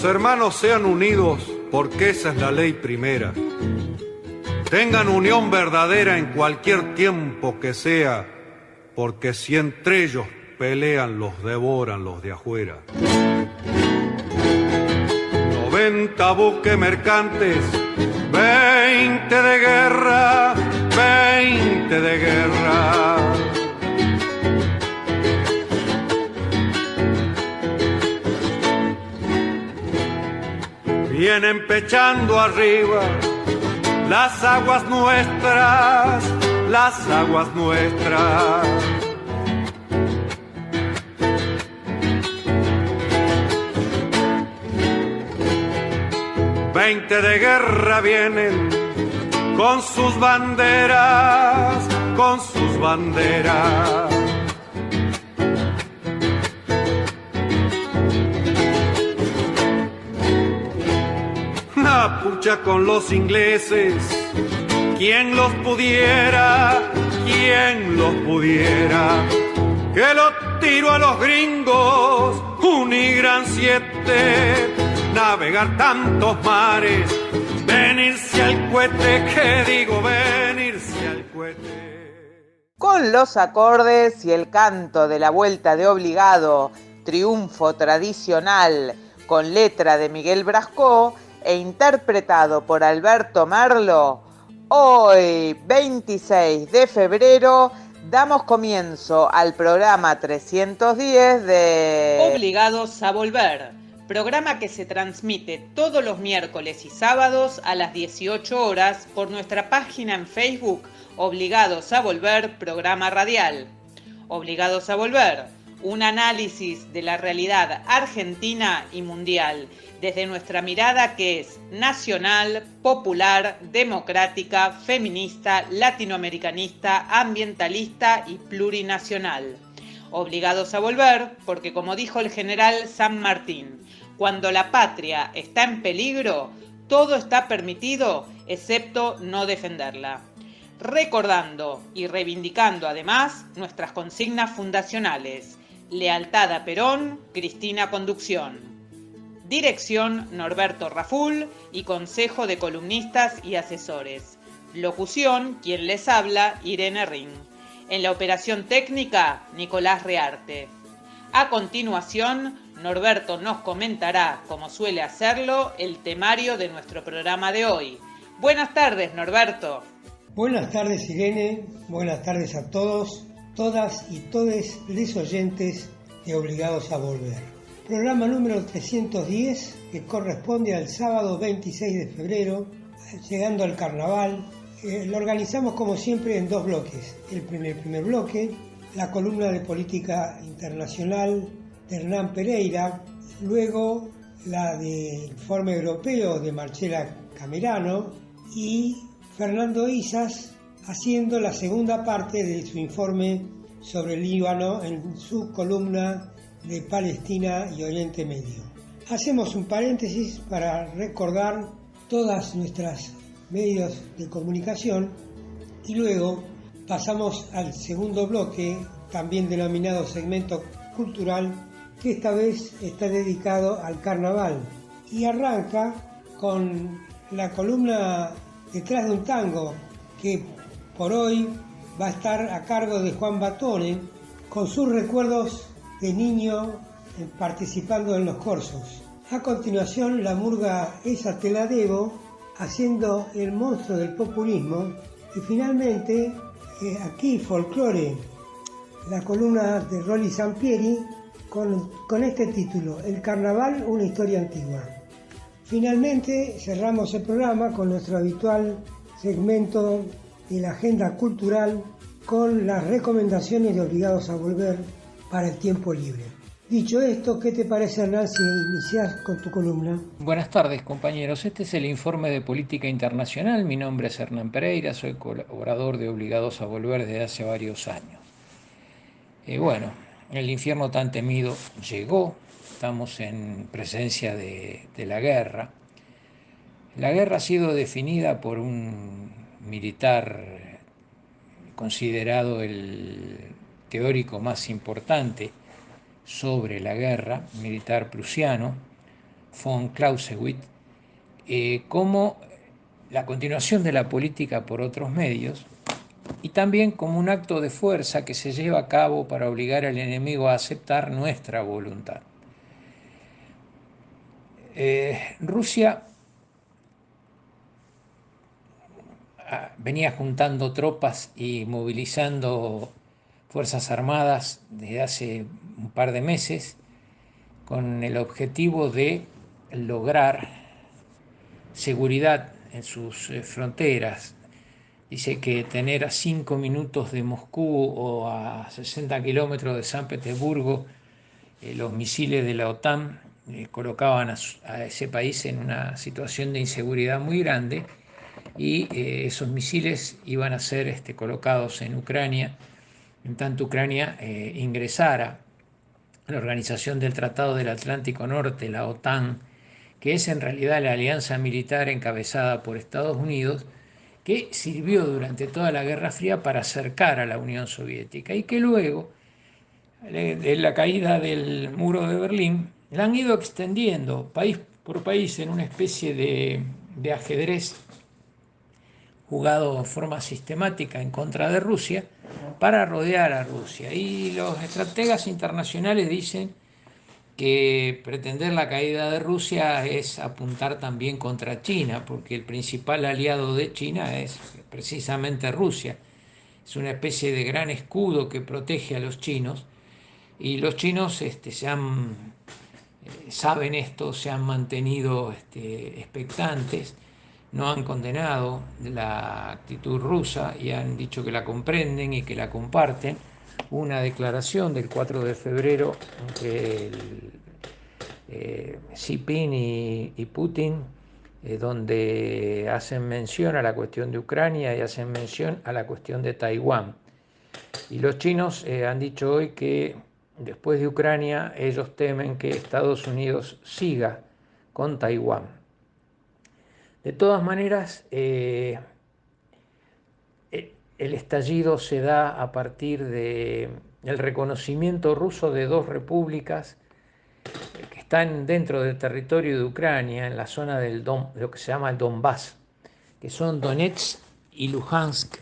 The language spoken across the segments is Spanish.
hermanos sean unidos, porque esa es la ley primera. Tengan unión verdadera en cualquier tiempo que sea, porque si entre ellos pelean, los devoran los de afuera. 90 buques mercantes, 20 de guerra, 20 de guerra. Vienen pechando arriba las aguas nuestras, las aguas nuestras. Veinte de guerra vienen con sus banderas, con sus banderas. La pucha con los ingleses, ¿quién los pudiera? ¿Quién los pudiera? Que lo tiro a los gringos, un y gran 7, navegar tantos mares, venirse al cohete, que digo venirse al cohete. Con los acordes y el canto de la vuelta de Obligado, triunfo tradicional con letra de Miguel Brascó e interpretado por Alberto Merlo, hoy 26 de febrero damos comienzo al programa 310 de Obligados a Volver, programa que se transmite todos los miércoles y sábados a las 18 horas por nuestra página en Facebook Obligados a Volver, programa radial. Obligados a Volver, un análisis de la realidad argentina y mundial, desde nuestra mirada que es nacional, popular, democrática, feminista, latinoamericanista, ambientalista y plurinacional. Obligados a volver, porque como dijo el general San Martín, cuando la patria está en peligro, todo está permitido excepto no defenderla. Recordando y reivindicando además nuestras consignas fundacionales: lealtad a Perón, Cristina Conducción. Dirección Norberto Raful y consejo de columnistas y asesores. Locución, quien les habla, Irene Ring. En la operación técnica, Nicolás Rearte. A continuación, Norberto nos comentará, como suele hacerlo, el temario de nuestro programa de hoy. Buenas tardes, Norberto. Buenas tardes, Irene. Buenas tardes a todos, todas y todes les oyentes de Obligados a Volver. Programa número 310, que corresponde al sábado 26 de febrero, llegando al carnaval. Lo organizamos como siempre en dos bloques. El primer bloque, la columna de política internacional de Hernán Pereira, luego la de Informe Europeo de Marcela Camerano y Fernando Isas haciendo la segunda parte de su informe sobre el Líbano en su columna de Palestina y Oriente Medio. Hacemos un paréntesis para recordar todas nuestras medios de comunicación y luego pasamos al segundo bloque, también denominado segmento cultural, que esta vez está dedicado al carnaval y arranca con la columna Detrás de un tango, que por hoy va a estar a cargo de Juan Batone con sus recuerdos de niño participando en los corsos. A continuación, la murga Esa te la debo, haciendo el monstruo del populismo. Y finalmente, aquí folclore, la columna de Rolly Sampieri con este título: El carnaval, una historia antigua. Finalmente, cerramos el programa con nuestro habitual segmento de la agenda cultural con las recomendaciones de Obligados a Volver para el tiempo libre. Dicho esto, ¿qué te parece, Hernán, si iniciás con tu columna? Buenas tardes, compañeros. Este es el informe de política internacional. Mi nombre es Hernán Pereira, soy colaborador de Obligados a Volver desde hace varios años. El infierno tan temido llegó. Estamos en presencia de la guerra. La guerra ha sido definida por un militar considerado el teórico más importante sobre la guerra, militar prusiano, von Clausewitz como la continuación de la política por otros medios y también como un acto de fuerza que se lleva a cabo para obligar al enemigo a aceptar nuestra voluntad. Rusia venía juntando tropas y movilizando fuerzas armadas desde hace un par de meses con el objetivo de lograr seguridad en sus fronteras. Dice que tener a 5 minutos de Moscú o a 60 kilómetros de San Petersburgo los misiles de la OTAN colocaban a ese país en una situación de inseguridad muy grande y esos misiles iban a ser colocados en Ucrania, en tanto Ucrania ingresara a la Organización del Tratado del Atlántico Norte, la OTAN, que es en realidad la alianza militar encabezada por Estados Unidos, que sirvió durante toda la Guerra Fría para acercar a la Unión Soviética y que luego, de la caída del muro de Berlín, la han ido extendiendo país por país en una especie de ajedrez jugado de forma sistemática en contra de Rusia para rodear a Rusia. Y los estrategas internacionales dicen que pretender la caída de Rusia es apuntar también contra China, porque el principal aliado de China es precisamente Rusia. Es una especie de gran escudo que protege a los chinos y los chinos saben esto, se han mantenido expectantes, no han condenado la actitud rusa y han dicho que la comprenden y que la comparten. Una declaración del 4 de febrero entre Xi Jinping y Putin, donde hacen mención a la cuestión de Ucrania y hacen mención a la cuestión de Taiwán. Y los chinos han dicho hoy que después de Ucrania ellos temen que Estados Unidos siga con Taiwán. De todas maneras, el estallido se da a partir del reconocimiento ruso de dos repúblicas que están dentro del territorio de Ucrania, en la zona de lo que se llama el Donbass, que son Donetsk y Luhansk.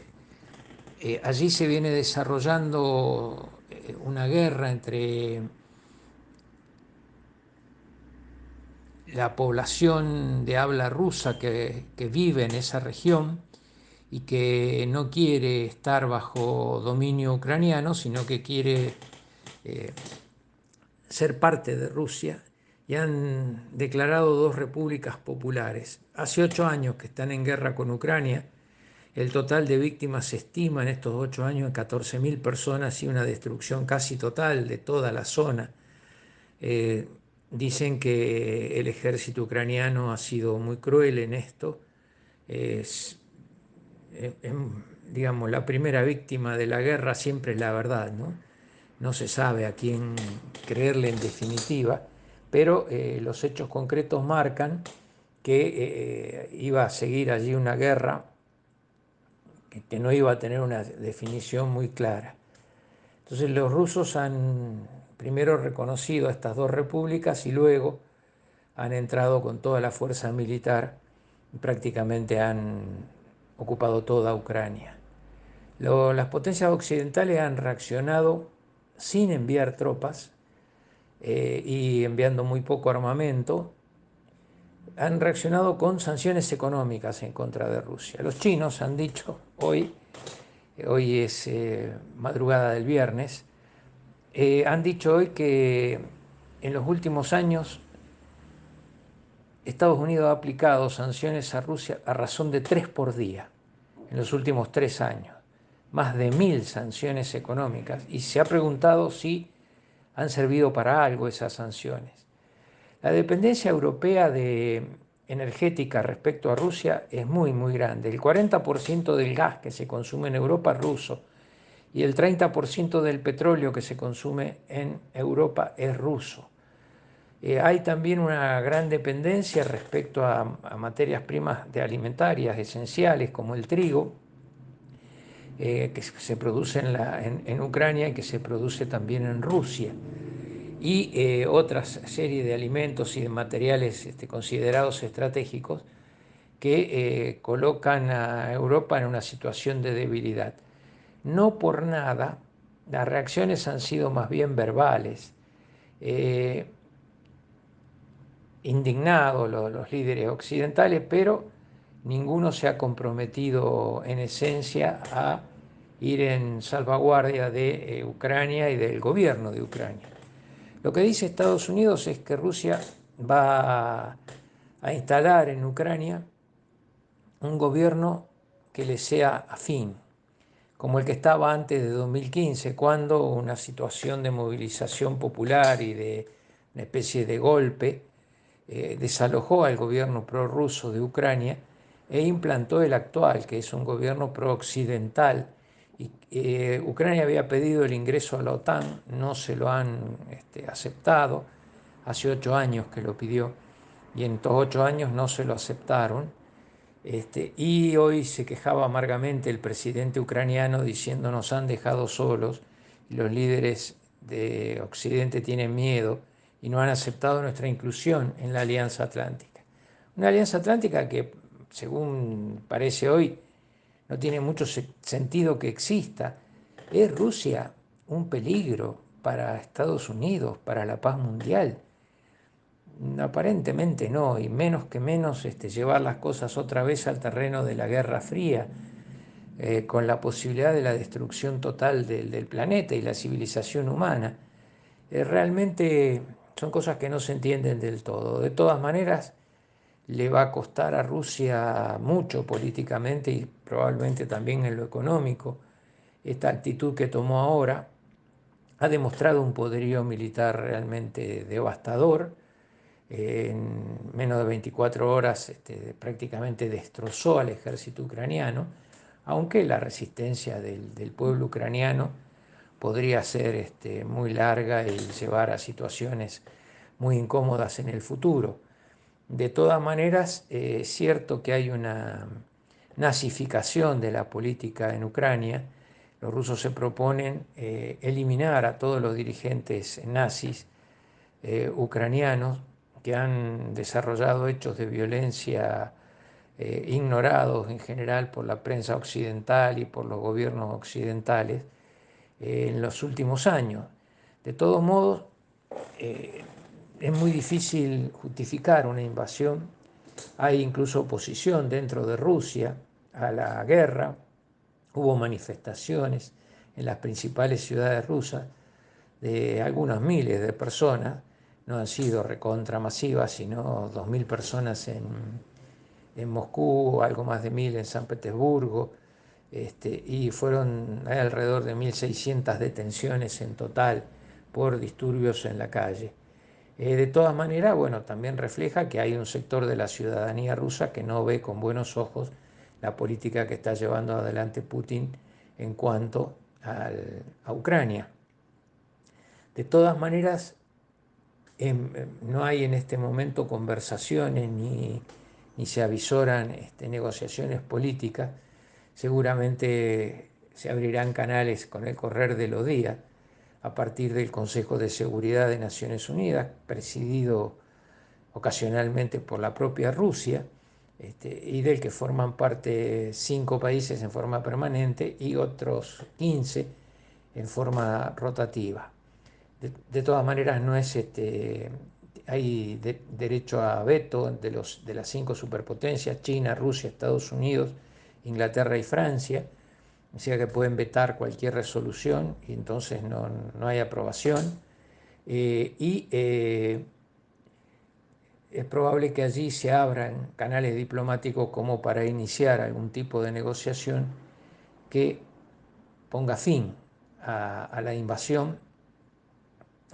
Allí se viene desarrollando una guerra entre la población de habla rusa que vive en esa región y que no quiere estar bajo dominio ucraniano, sino que quiere ser parte de Rusia, y han declarado dos repúblicas populares. Hace 8 años que están en guerra con Ucrania. El total de víctimas se estima en estos 8 años en 14.000 personas y una destrucción casi total de toda la zona. Dicen que el ejército ucraniano ha sido muy cruel en esto. Digamos, la primera víctima de la guerra siempre es la verdad, ¿no? No se sabe a quién creerle en definitiva, pero los hechos concretos marcan que iba a seguir allí una guerra que no iba a tener una definición muy clara. Entonces los rusos han primero reconocido a estas dos repúblicas y luego han entrado con toda la fuerza militar y prácticamente han ocupado toda Ucrania. Las potencias occidentales han reaccionado sin enviar tropas y enviando muy poco armamento. Han reaccionado con sanciones económicas en contra de Rusia. Los chinos han dicho hoy es madrugada del viernes, han dicho hoy que en los últimos años Estados Unidos ha aplicado sanciones a Rusia a razón de 3 por día en los últimos 3 años, más de 1.000 sanciones económicas, y se ha preguntado si han servido para algo esas sanciones. La dependencia europea energética respecto a Rusia es muy, muy grande. El 40% del gas que se consume en Europa es ruso y el 30% del petróleo que se consume en Europa es ruso. Hay también una gran dependencia respecto a materias primas alimentarias esenciales como el trigo, que se produce en Ucrania y que se produce también en Rusia. y otras serie de alimentos y de materiales considerados estratégicos que colocan a Europa en una situación de debilidad. No por nada, las reacciones han sido más bien verbales. Indignados los líderes occidentales, pero ninguno se ha comprometido en esencia a ir en salvaguardia de Ucrania y del gobierno de Ucrania. Lo que dice Estados Unidos es que Rusia va a instalar en Ucrania un gobierno que le sea afín, como el que estaba antes de 2015, cuando una situación de movilización popular y de una especie de golpe desalojó al gobierno prorruso de Ucrania e implantó el actual, que es un gobierno pro-occidental. Ucrania había pedido el ingreso a la OTAN, no se lo han aceptado, hace 8 años que lo pidió, y en estos 8 años no se lo aceptaron. Y hoy se quejaba amargamente el presidente ucraniano diciendo nos han dejado solos, y los líderes de Occidente tienen miedo y no han aceptado nuestra inclusión en la Alianza Atlántica. Una Alianza Atlántica que, según parece hoy, no tiene mucho sentido que exista. ¿Es Rusia un peligro para Estados Unidos, para la paz mundial? Aparentemente no, y menos que menos llevar las cosas otra vez al terreno de la Guerra Fría, con la posibilidad de la destrucción total del planeta y la civilización humana. Realmente son cosas que no se entienden del todo. De todas maneras, le va a costar a Rusia mucho políticamente y probablemente también en lo económico. Esta actitud que tomó ahora ha demostrado un poderío militar realmente devastador. En menos de 24 horas prácticamente destrozó al ejército ucraniano, aunque la resistencia del pueblo ucraniano podría ser muy larga y llevar a situaciones muy incómodas en el futuro. De todas maneras, es cierto que hay una nazificación de la política en Ucrania. Los rusos se proponen eliminar a todos los dirigentes nazis ucranianos que han desarrollado hechos de violencia ignorados en general por la prensa occidental y por los gobiernos occidentales en los últimos años. De todos modos, es muy difícil justificar una invasión. Hay incluso oposición dentro de Rusia a la guerra. Hubo manifestaciones en las principales ciudades rusas de algunos miles de personas. No han sido recontramasivas, sino 2.000 personas en Moscú, algo más de 1.000 en San Petersburgo, y fueron alrededor de 1.600 detenciones en total por disturbios en la calle. De todas maneras, bueno, también refleja que hay un sector de la ciudadanía rusa que no ve con buenos ojos la política que está llevando adelante Putin en cuanto a Ucrania. De todas maneras, no hay en este momento conversaciones ni se avisoran negociaciones políticas. Seguramente se abrirán canales con el correr de los días a partir del Consejo de Seguridad de Naciones Unidas, presidido ocasionalmente por la propia Rusia, y del que forman parte 5 países en forma permanente y otros 15 en forma rotativa. De todas maneras, no es hay derecho a veto de las 5 superpotencias, China, Rusia, Estados Unidos, Inglaterra y Francia, o sea que pueden vetar cualquier resolución y entonces no hay aprobación. Es probable que allí se abran canales diplomáticos como para iniciar algún tipo de negociación que ponga fin a la invasión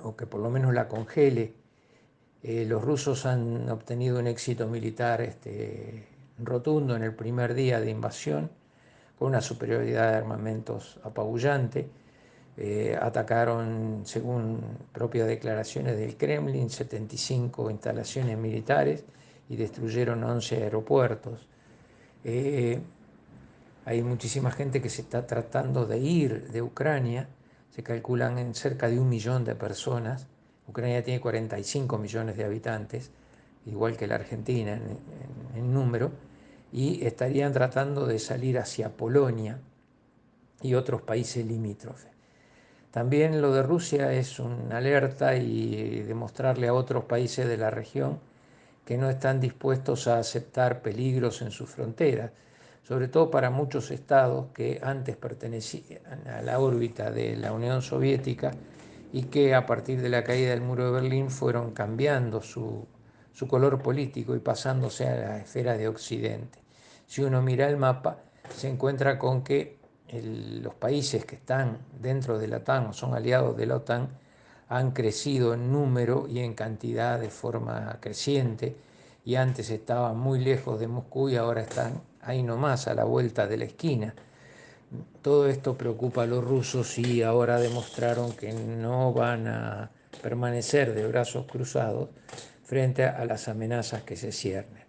o que por lo menos la congele. Los rusos han obtenido un éxito militar rotundo en el primer día de invasión, con una superioridad de armamentos apabullante. Atacaron, según propias declaraciones del Kremlin, 75 instalaciones militares y destruyeron 11 aeropuertos. Hay muchísima gente que se está tratando de ir de Ucrania. Se calculan en cerca de 1 millón de personas Ucrania tiene 45 millones de habitantes, igual que la Argentina en número, y estarían tratando de salir hacia Polonia y otros países limítrofes. También lo de Rusia es una alerta y demostrarle a otros países de la región que no están dispuestos a aceptar peligros en sus fronteras, sobre todo para muchos estados que antes pertenecían a la órbita de la Unión Soviética y que a partir de la caída del muro de Berlín fueron cambiando su color político y pasándose a la esfera de Occidente. Si uno mira el mapa, se encuentra con que los países que están dentro de la OTAN o son aliados de la OTAN han crecido en número y en cantidad de forma creciente, y antes estaban muy lejos de Moscú y ahora están ahí nomás a la vuelta de la esquina. Todo esto preocupa a los rusos y ahora demostraron que no van a permanecer de brazos cruzados frente a las amenazas que se ciernen.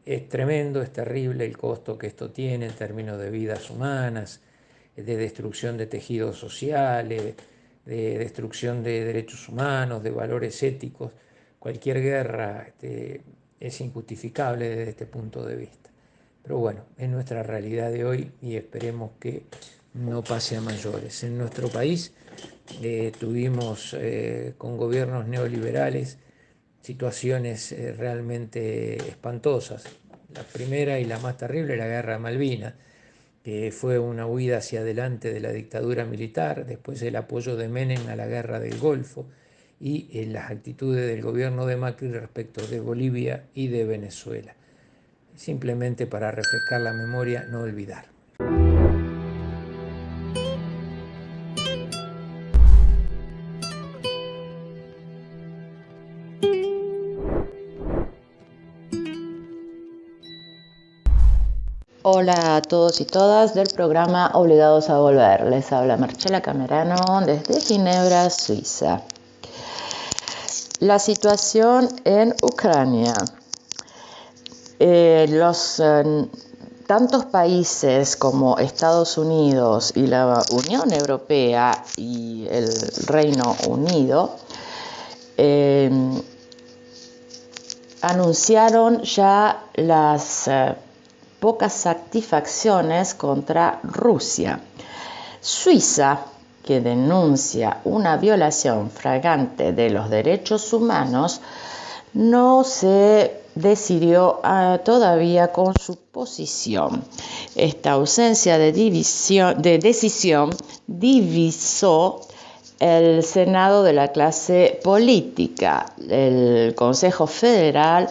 Es tremendo, es terrible el costo que esto tiene en términos de vidas humanas, de destrucción de tejidos sociales, de destrucción de derechos humanos, de valores éticos. Cualquier guerra es injustificable desde este punto de vista. Pero bueno, es nuestra realidad de hoy y esperemos que no pase a mayores. En nuestro país tuvimos con gobiernos neoliberales situaciones realmente espantosas. La primera y la más terrible, la Guerra de Malvinas, que fue una huida hacia adelante de la dictadura militar, después el apoyo de Menem a la Guerra del Golfo y las actitudes del gobierno de Macri respecto de Bolivia y de Venezuela. Simplemente para refrescar la memoria, no olvidar. Hola a todos y todas del programa Obligados a Volver. Les habla Marcela Camerano desde Ginebra, Suiza. La situación en Ucrania. Tantos países como Estados Unidos y la Unión Europea y el Reino Unido anunciaron ya las pocas satisfacciones contra Rusia. Suiza, que denuncia una violación flagrante de los derechos humanos, no se decidió todavía con su posición. Esta ausencia de decisión divisó el Senado de la clase política. El Consejo Federal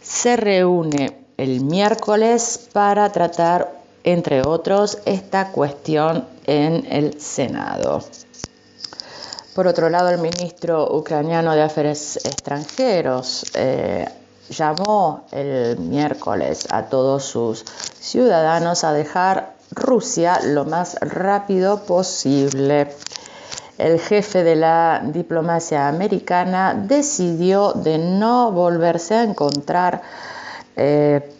se reúne el miércoles para tratar, entre otros, esta cuestión en el Senado. Por otro lado, el ministro ucraniano de Asuntos Extranjeros llamó el miércoles a todos sus ciudadanos a dejar Rusia lo más rápido posible. El jefe de la diplomacia americana decidió de no volverse a encontrar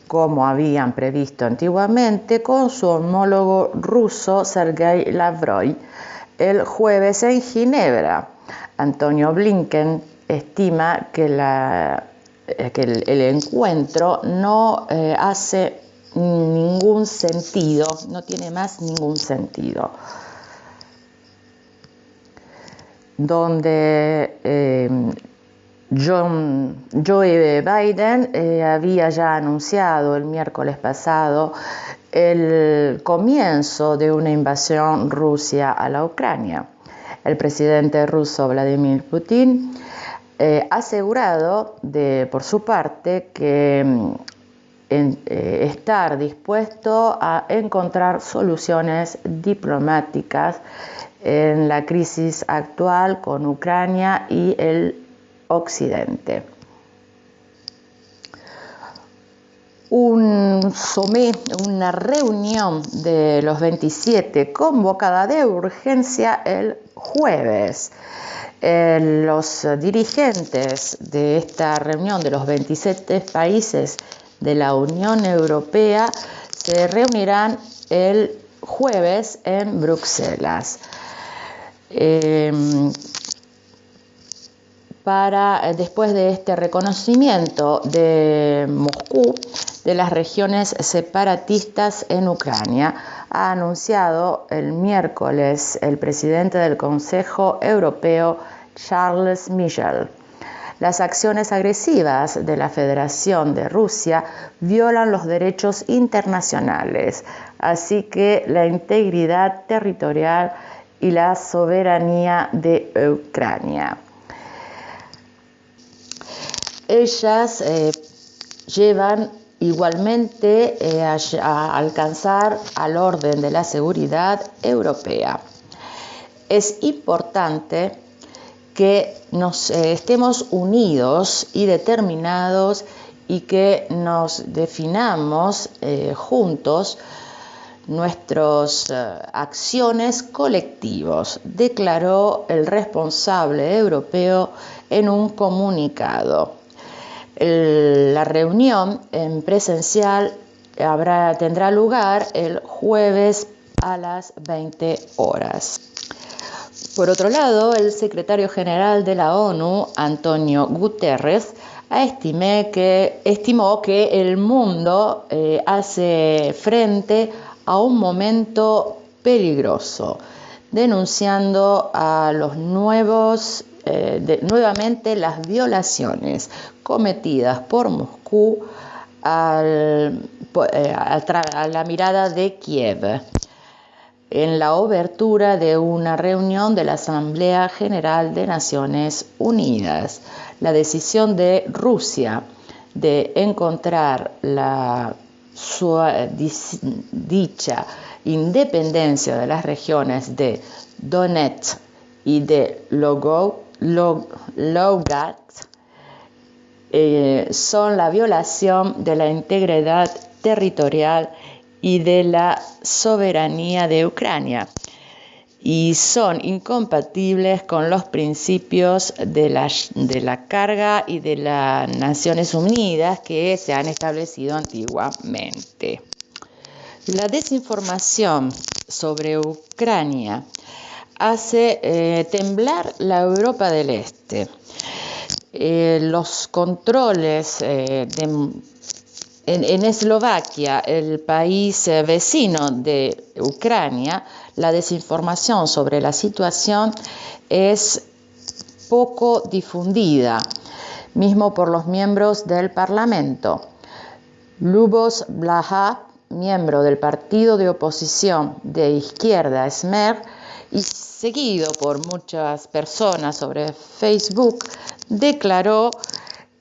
como habían previsto antiguamente con su homólogo ruso Sergei Lavrov el jueves en Ginebra. Antonio Blinken estima que el encuentro no hace ningún sentido, no tiene más ningún sentido. Donde Joe Biden había ya anunciado el miércoles pasado el comienzo de una invasión rusa a la Ucrania. El presidente ruso Vladimir Putin ha asegurado por su parte que estar dispuesto a encontrar soluciones diplomáticas en la crisis actual con Ucrania y el Occidente. Una reunión de los 27 convocada de urgencia el jueves. Los dirigentes de esta reunión de los 27 países de la Unión Europea se reunirán el jueves en Bruselas. después de este reconocimiento de Moscú de las regiones separatistas en Ucrania, ha anunciado el miércoles el presidente del Consejo Europeo, Charles Michel. Las acciones agresivas de la Federación de Rusia violan los derechos internacionales, así que la integridad territorial y la soberanía de Ucrania. Ellas llevan igualmente a alcanzar al orden de la seguridad europea. Es importante que nos estemos unidos y determinados y que nos definamos juntos nuestras acciones colectivos, declaró el responsable europeo en un comunicado. La reunión en presencial tendrá lugar el jueves a las 20 horas. Por otro lado, el secretario general de la ONU, Antonio Guterres, estimó que el mundo hace frente a un momento peligroso, denunciando a los nuevamente las violaciones cometidas por Moscú a la mirada de Kiev, en la obertura de una reunión de la Asamblea General de Naciones Unidas. La decisión de Rusia de encontrar dicha independencia de las regiones de Donetsk y de Lugansk son la violación de la integridad territorial y de la soberanía de Ucrania y son incompatibles con los principios de la carga y de las Naciones Unidas que se han establecido antiguamente. La desinformación sobre Ucrania hace temblar la Europa del Este. Los controles en Eslovaquia, el país vecino de Ucrania, la desinformación sobre la situación es poco difundida, mismo por los miembros del Parlamento. Lubos Blaha, miembro del partido de oposición de izquierda Smer, y seguido por muchas personas sobre Facebook, declaró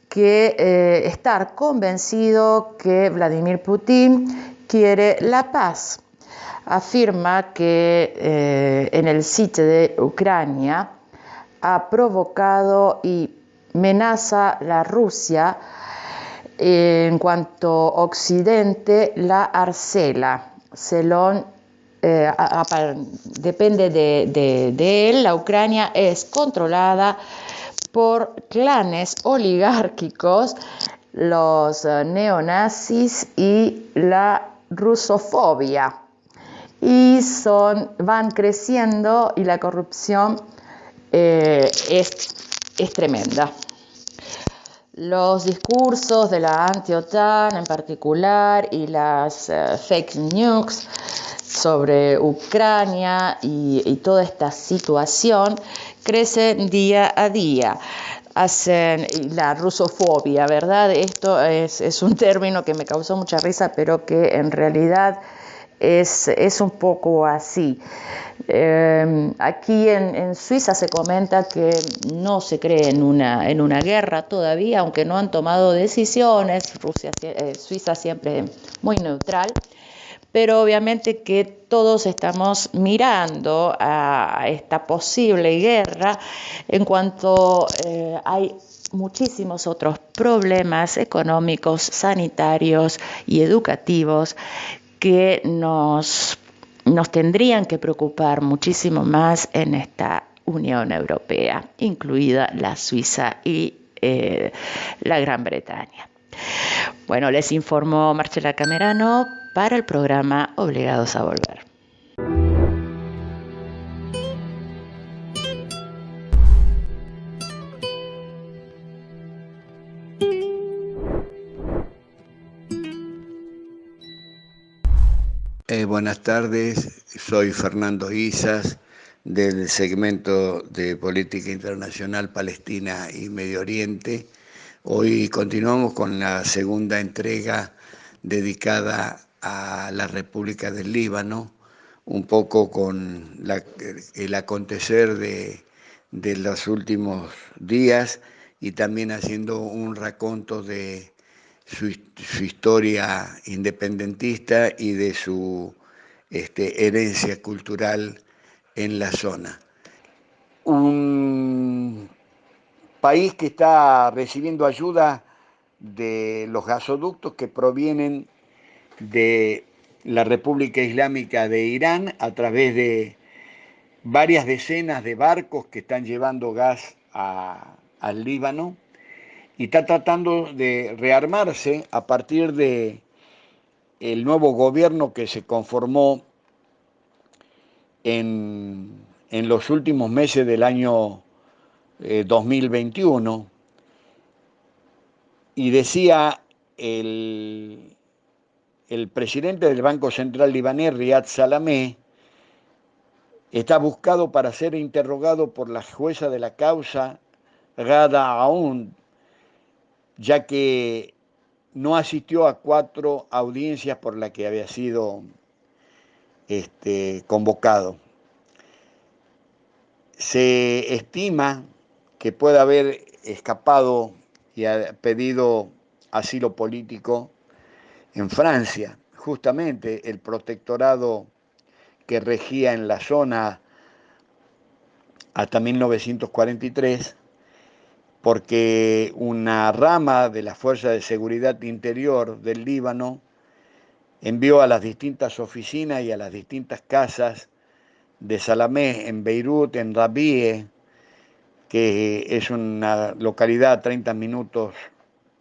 que estar convencido que Vladimir Putin quiere la paz. Afirma que en el sitio de Ucrania ha provocado y amenaza la Rusia en cuanto Occidente la arcela. Depende de él, la Ucrania es controlada por clanes oligárquicos, los neonazis y la rusofobia. Y van creciendo y la corrupción es tremenda. Los discursos de la anti-OTAN en particular y las fake news sobre Ucrania y toda esta situación crecen día a día. Hacen la rusofobia, ¿verdad? Esto es un término que me causó mucha risa, pero que en realidad es un poco así. Aquí en Suiza se comenta que no se cree en una guerra todavía, aunque no han tomado decisiones. Suiza siempre muy neutral. Pero obviamente que todos estamos mirando a esta posible guerra en cuanto hay muchísimos otros problemas económicos, sanitarios y educativos que nos tendrían que preocupar muchísimo más en esta Unión Europea, incluida la Suiza y la Gran Bretaña. Bueno, les informó Marcela Camerano para el programa Obligados a Volver. Buenas tardes, soy Fernando Isas del segmento de Política Internacional Palestina y Medio Oriente. Hoy continuamos con la segunda entrega dedicada a la República del Líbano, un poco con el acontecer de los últimos días y también haciendo un raconto de su historia independentista y de su herencia cultural en la zona. Un país que está recibiendo ayuda de los gasoductos que provienen de la República Islámica de Irán a través de varias decenas de barcos que están llevando gas al Líbano, y está tratando de rearmarse a partir de el nuevo gobierno que se conformó en los últimos meses del año 2021, y decía el presidente del Banco Central libanés, Riyad Salamé, está buscado para ser interrogado por la jueza de la causa, Ghada Aoun, ya que no asistió a 4 audiencias por las que había sido convocado. Se estima que puede haber escapado y ha pedido asilo político en Francia, justamente el protectorado que regía en la zona hasta 1943, porque una rama de la Fuerza de Seguridad Interior del Líbano envió a las distintas oficinas y a las distintas casas de Salamé en Beirut, en Rabie, que es una localidad a 30 minutos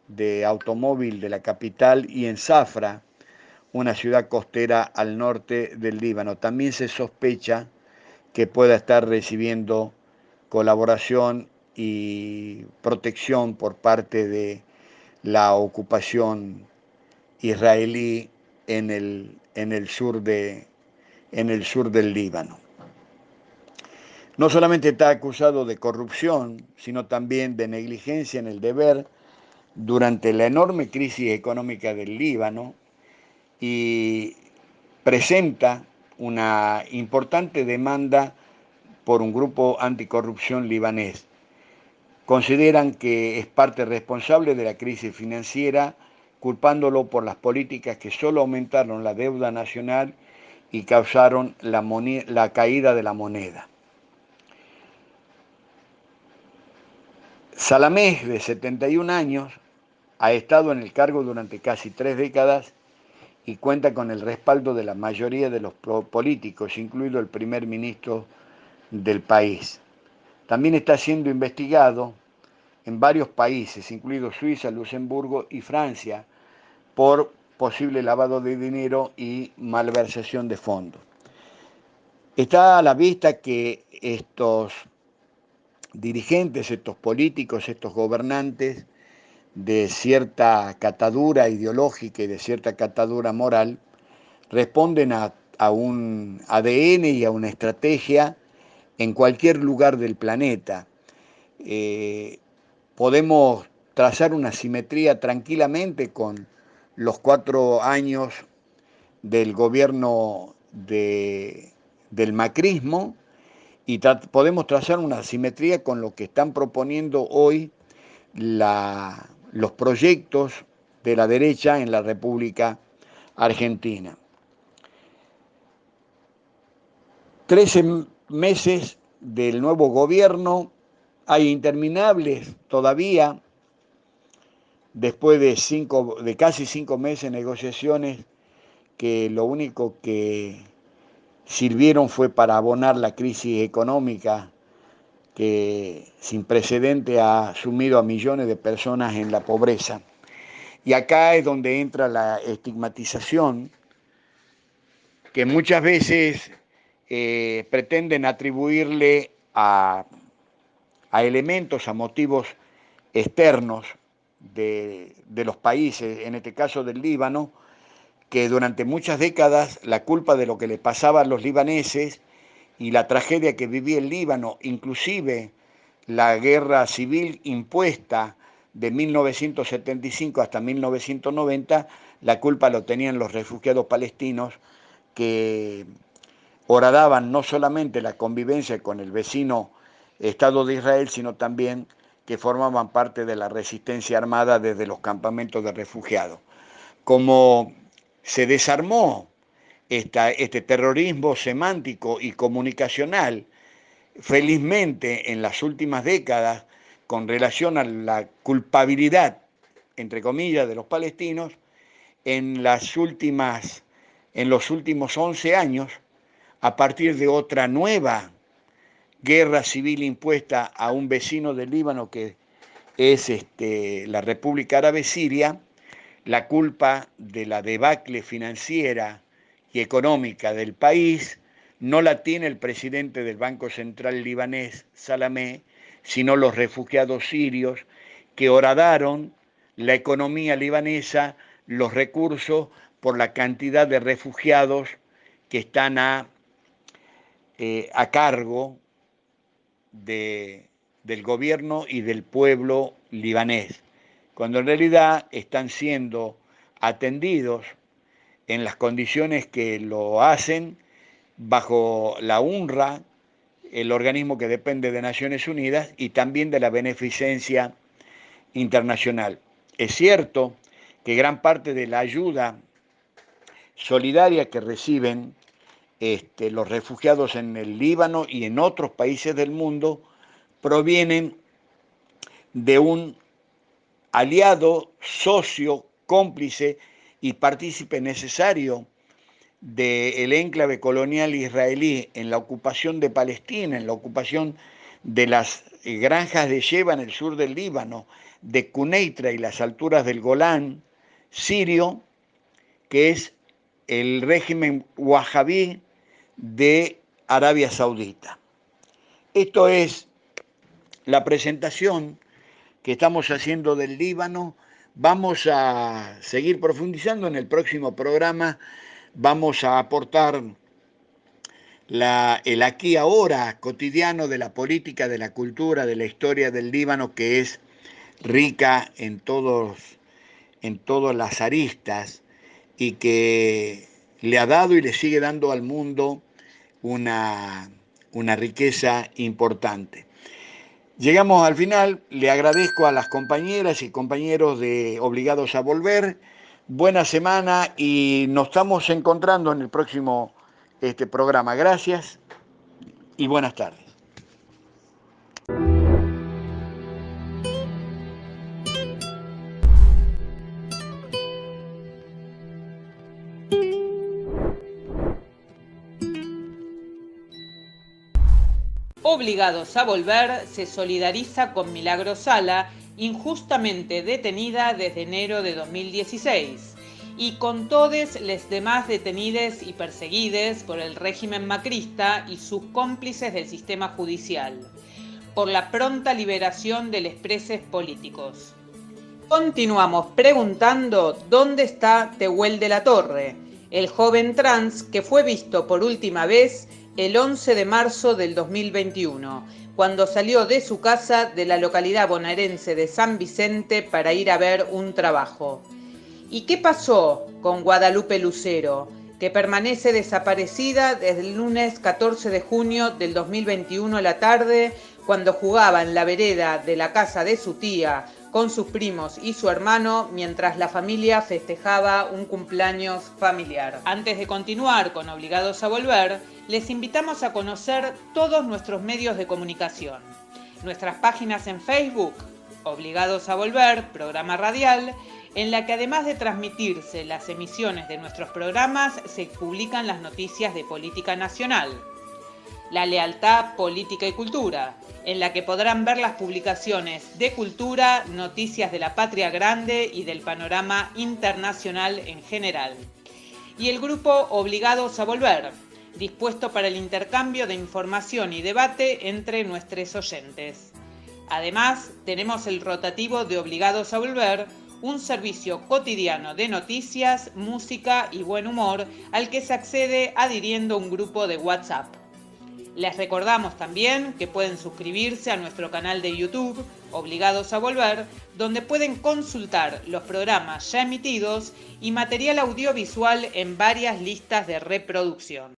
de automóvil de la capital, y en Safra, una ciudad costera al norte del Líbano. También se sospecha que pueda estar recibiendo colaboración y protección por parte de la ocupación israelí en el sur del Líbano. No solamente está acusado de corrupción, sino también de negligencia en el deber durante la enorme crisis económica del Líbano, y presenta una importante demanda por un grupo anticorrupción libanés. Consideran que es parte responsable de la crisis financiera, culpándolo por las políticas que solo aumentaron la deuda nacional y causaron la caída de la moneda. Salamé, de 71 años, ha estado en el cargo durante casi 3 décadas y cuenta con el respaldo de la mayoría de los políticos, incluido el primer ministro del país. También está siendo investigado en varios países, incluidos Suiza, Luxemburgo y Francia, por posible lavado de dinero y malversación de fondos. Está a la vista que estos dirigentes, estos políticos, estos gobernantes de cierta catadura ideológica y de cierta catadura moral responden a un ADN y a una estrategia en cualquier lugar del planeta. Podemos trazar una simetría tranquilamente con los 4 años del gobierno del macrismo, y podemos trazar una simetría con lo que están proponiendo hoy los proyectos de la derecha en la República Argentina. 13 meses del nuevo gobierno, hay interminables todavía, después de casi 5 meses de negociaciones, que lo único que sirvieron fue para abonar la crisis económica que sin precedente ha sumido a millones de personas en la pobreza. Y acá es donde entra la estigmatización, que muchas veces pretenden atribuirle a elementos, a motivos externos de los países, en este caso del Líbano, que durante muchas décadas la culpa de lo que le pasaba a los libaneses y la tragedia que vivía el Líbano, inclusive la guerra civil impuesta de 1975 hasta 1990, la culpa lo tenían los refugiados palestinos que horadaban no solamente la convivencia con el vecino Estado de Israel, sino también que formaban parte de la resistencia armada desde los campamentos de refugiados. Como se desarmó este terrorismo semántico y comunicacional, felizmente en las últimas décadas, con relación a la culpabilidad, entre comillas, de los palestinos, en los últimos 11 años, a partir de otra nueva guerra civil impuesta a un vecino del Líbano que es la República Árabe Siria, la culpa de la debacle financiera y económica del país no la tiene el presidente del Banco Central libanés, Salamé, sino los refugiados sirios que horadaron la economía libanesa, los recursos, por la cantidad de refugiados que están a cargo del gobierno y del pueblo libanés, cuando en realidad están siendo atendidos en las condiciones que lo hacen bajo la UNRWA, el organismo que depende de Naciones Unidas, y también de la beneficencia internacional. Es cierto que gran parte de la ayuda solidaria que reciben los refugiados en el Líbano y en otros países del mundo provienen de un aliado, socio, cómplice y partícipe necesario del enclave colonial israelí en la ocupación de Palestina, en la ocupación de las granjas de Sheba en el sur del Líbano, de Quneitra y las alturas del Golán sirio, que es el régimen wahabí de Arabia Saudita. Esto es la presentación que estamos haciendo del Líbano. Vamos a seguir profundizando en el próximo programa. Vamos a aportar el aquí ahora cotidiano de la política, de la cultura, de la historia del Líbano, que es rica en todas las aristas y que le ha dado y le sigue dando al mundo una riqueza importante. Llegamos al final, le agradezco a las compañeras y compañeros de Obligados a Volver, buena semana y nos estamos encontrando en el próximo programa. Gracias y buenas tardes. Obligados a Volver se solidariza con Milagros Sala, injustamente detenida desde enero de 2016, y con todos los demás detenidos y perseguidos por el régimen macrista y sus cómplices del sistema judicial, por la pronta liberación de los presos políticos. Continuamos preguntando dónde está Tehuel de la Torre, el joven trans que fue visto por última vez el 11 de marzo del 2021, cuando salió de su casa de la localidad bonaerense de San Vicente para ir a ver un trabajo. ¿Y qué pasó con Guadalupe Lucero, que permanece desaparecida desde el lunes 14 de junio del 2021 a la tarde, cuando jugaba en la vereda de la casa de su tía con sus primos y su hermano mientras la familia festejaba un cumpleaños familiar? Antes de continuar con Obligados a Volver, les invitamos a conocer todos nuestros medios de comunicación. Nuestras páginas en Facebook, Obligados a Volver, programa radial, en la que además de transmitirse las emisiones de nuestros programas, se publican las noticias de política nacional. La Lealtad, Política y Cultura, en la que podrán ver las publicaciones de cultura, noticias de la patria grande y del panorama internacional en general. Y el grupo Obligados a Volver, dispuesto para el intercambio de información y debate entre nuestros oyentes. Además, tenemos el rotativo de Obligados a Volver, un servicio cotidiano de noticias, música y buen humor al que se accede adhiriendo a un grupo de WhatsApp. Les recordamos también que pueden suscribirse a nuestro canal de YouTube, Obligados a Volver, donde pueden consultar los programas ya emitidos y material audiovisual en varias listas de reproducción.